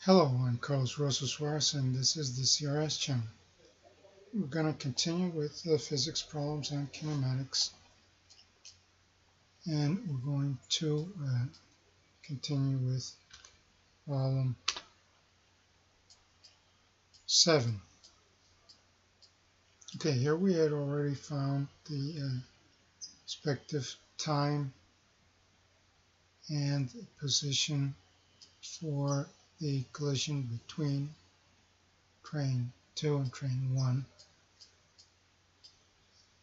Hello, I'm Carlos Rosas and this is the CRS channel. We're going to continue with the physics problems and kinematics, and we're going to continue with problem 7. Okay, here we had already found the respective time and position for the collision between train 2 and train 1.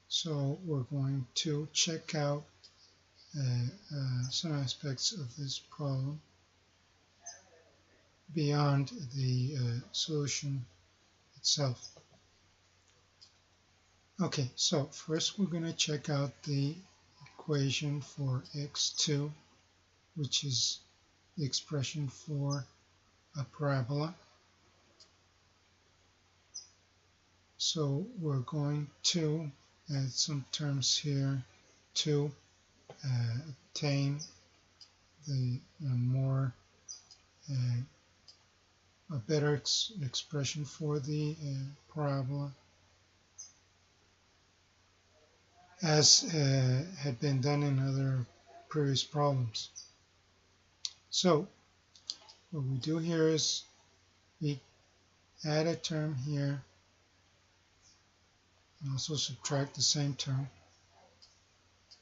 So we're going to check out some aspects of this problem beyond the solution itself. Okay, so first we're going to check out the equation for x2, which is the expression for a parabola. So we're going to add some terms here to obtain the a better expression for the parabola, as had been done in other previous problems. So what we do here is we add a term here and also subtract the same term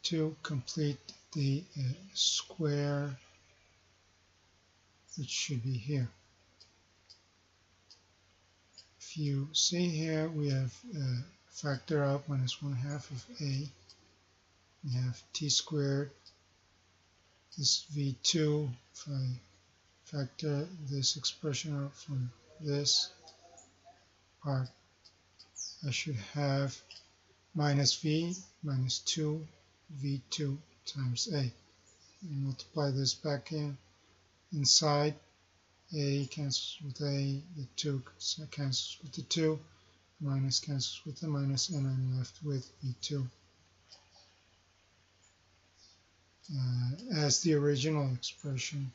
to complete the square, which should be here. If you see here, we have factor out minus 1/2 of a. We have t squared. This v2, if I factor this expression out from this part, I should have minus v minus 2 v2 times a. And multiply this back inside. A cancels with a, the 2 cancels with the 2, minus cancels with the minus, and I'm left with v2 as the original expression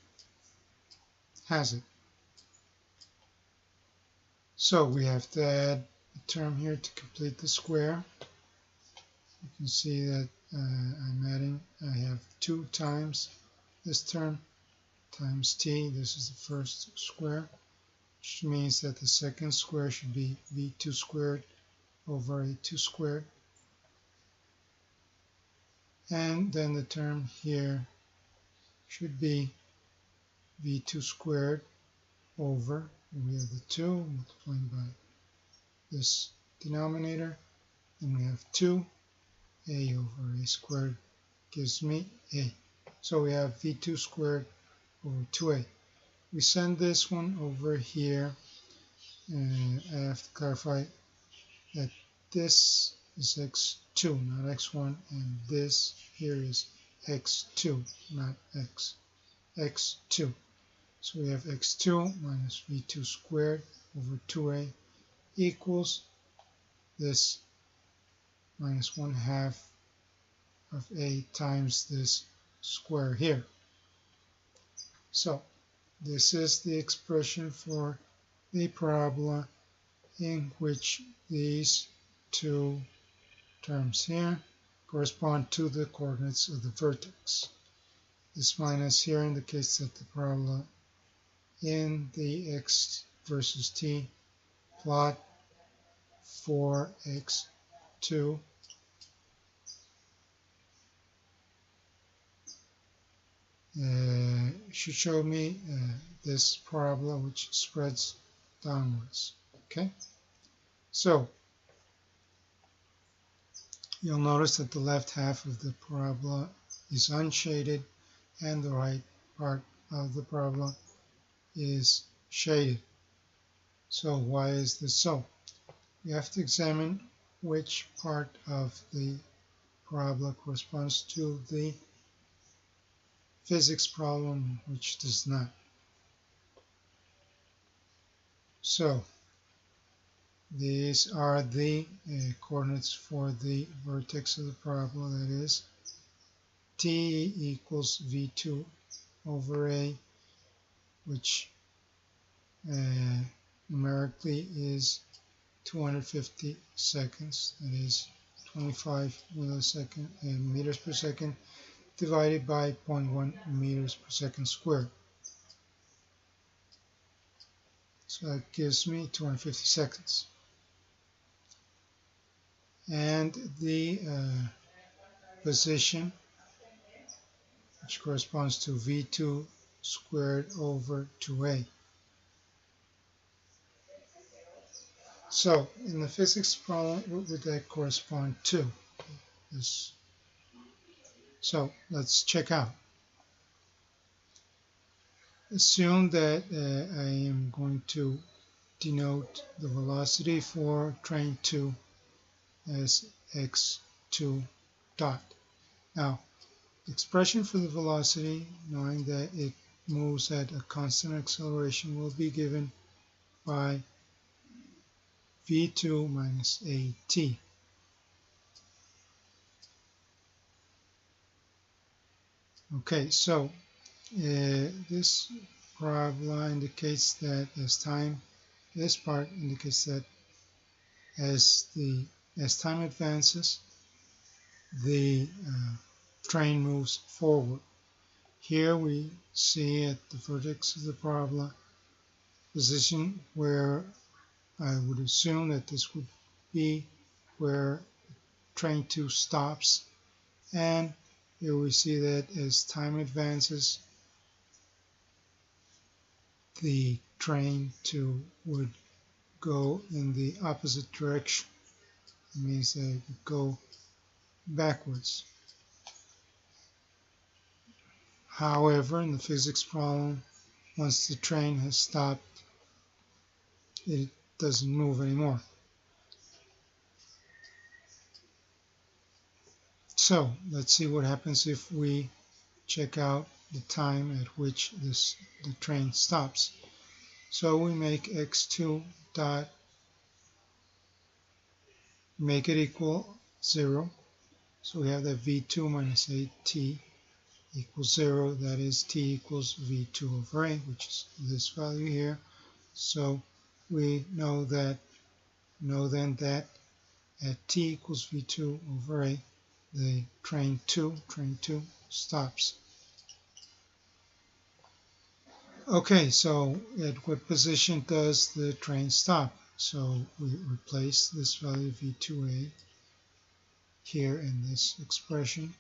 has it. So we have to add a term here to complete the square. You can see that I have 2 times this term times t. This is the first square, which means that the second square should be v2 squared over a2 squared. And then the term here should be v2 squared over, we have the 2 multiplying by this denominator, and we have 2, a over a squared gives me a. So we have v2 squared over 2a. We send this one over here, and I have to clarify that this is x2, not x1, and this here is x2, not x2. So we have x2 minus v2 squared over 2a equals this minus 1/2 of a times this square here. So this is the expression for the parabola in which these two terms here correspond to the coordinates of the vertex. This minus here indicates that the parabola in the x versus t plot for x2 should show me this parabola which spreads downwards. Okay, so you'll notice that the left half of the parabola is unshaded and the right part of the parabola is shaded. So why is this so? We have to examine which part of the parabola corresponds to the physics problem, which does not. So these are the coordinates for the vertex of the parabola, that is t equals v2 over a, which numerically is 250 seconds, that is 25 meters per second divided by 0.1 meters per second squared. So that gives me 250 seconds. And the position, which corresponds to V2 squared over 2a. So in the physics problem, what would that correspond to? So let's check out. Assume that I am going to denote the velocity for train 2 as x2 dot. Now, the expression for the velocity, knowing that it moves at a constant acceleration, will be given by v2 minus at. Okay, so this parabola indicates that this part indicates that as time advances, the train moves forward. Here we see at the vertex of the parabola position where I would assume that this would be where train 2 stops, and here we see that as time advances, the train 2 would go in the opposite direction. It means that it would go backwards. However, in the physics problem, once the train has stopped, it doesn't move anymore. So let's see what happens if we check out the time at which the train stops. So we make x2 dot, make it equal 0. So we have that v2 minus at equals 0. That is t equals v2 over a, which is this value here. So we know then that at t equals v2 over a, the train 2 stops. Okay, so at what position does the train stop? So we replace this value v2a here in this expression,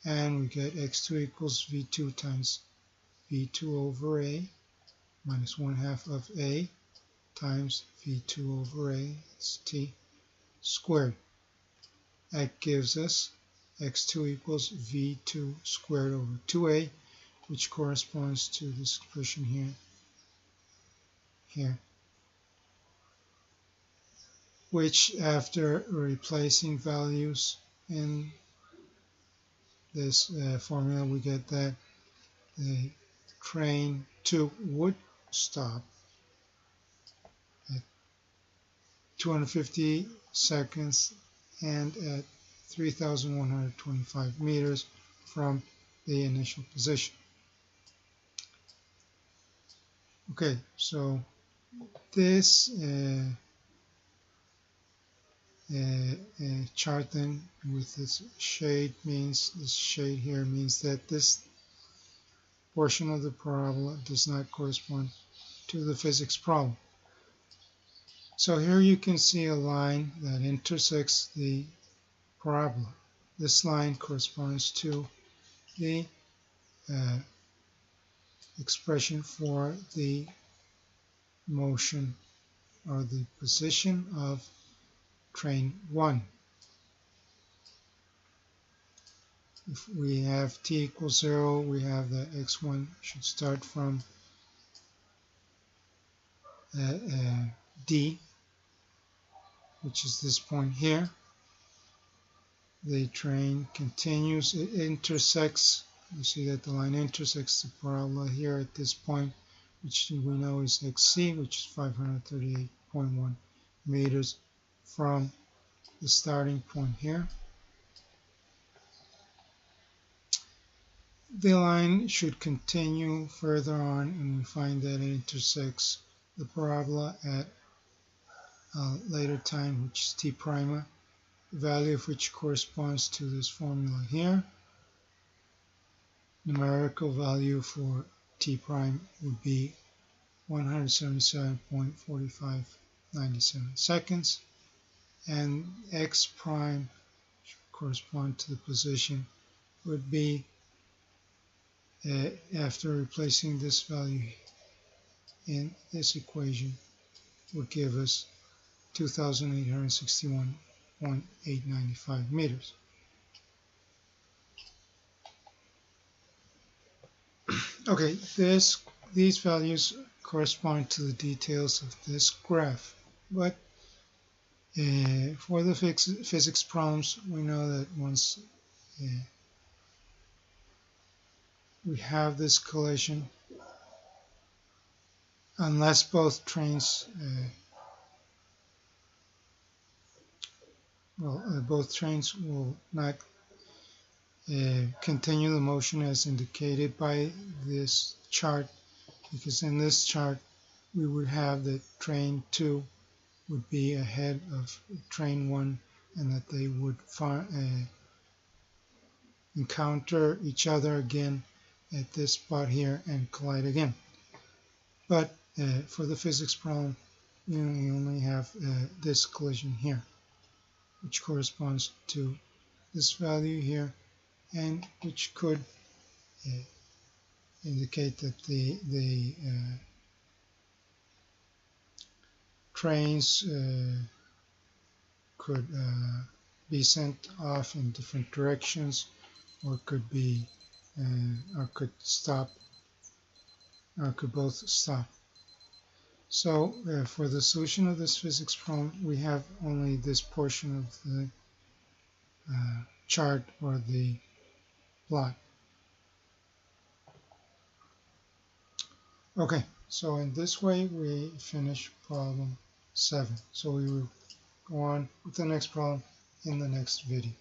and we get x2 equals v2 times v2 over a minus 1/2 of a times v2 over a, it's t squared. That gives us x2 equals v2 squared over 2a, which corresponds to this expression here, which after replacing values in this formula, we get that the train 2 would stop at 250 seconds and at 3,125 meters from the initial position. Okay, so this chart then with this shade here means that this portion of the parabola does not correspond to the physics problem. So here you can see a line that intersects the parabola. This line corresponds to the expression for the motion or the position of train 1. If we have t equals 0, we have that x1 should start from D, which is this point here. The train continues, it intersects, you see that the line intersects the parabola here at this point, which we know is xc, which is 538.1 meters from the starting point here. the line should continue further on, and we find that it intersects the parabola at a later time, which is t prima, the value of which corresponds to this formula here. Numerical value for t prime would be 177.4597 seconds, and x prime, which correspond to the position, would be, after replacing this value in this equation, would give us 2,861.895 meters. Okay, these values correspond to the details of this graph, but for the physics problems, we know that once we have this collision, unless both trains will not continue the motion as indicated by this chart, because in this chart we would have that train 2 would be ahead of train 1, and that they would encounter each other again at this spot here and collide again. But for the physics problem, you only have this collision here, which corresponds to this value here, and which could indicate that the trains could be sent off in different directions, or could be or could stop, or could both stop. So for the solution of this physics problem, we have only this portion of the chart or the plot. Okay, so in this way we finish problem 7. So we will go on with the next problem in the next video.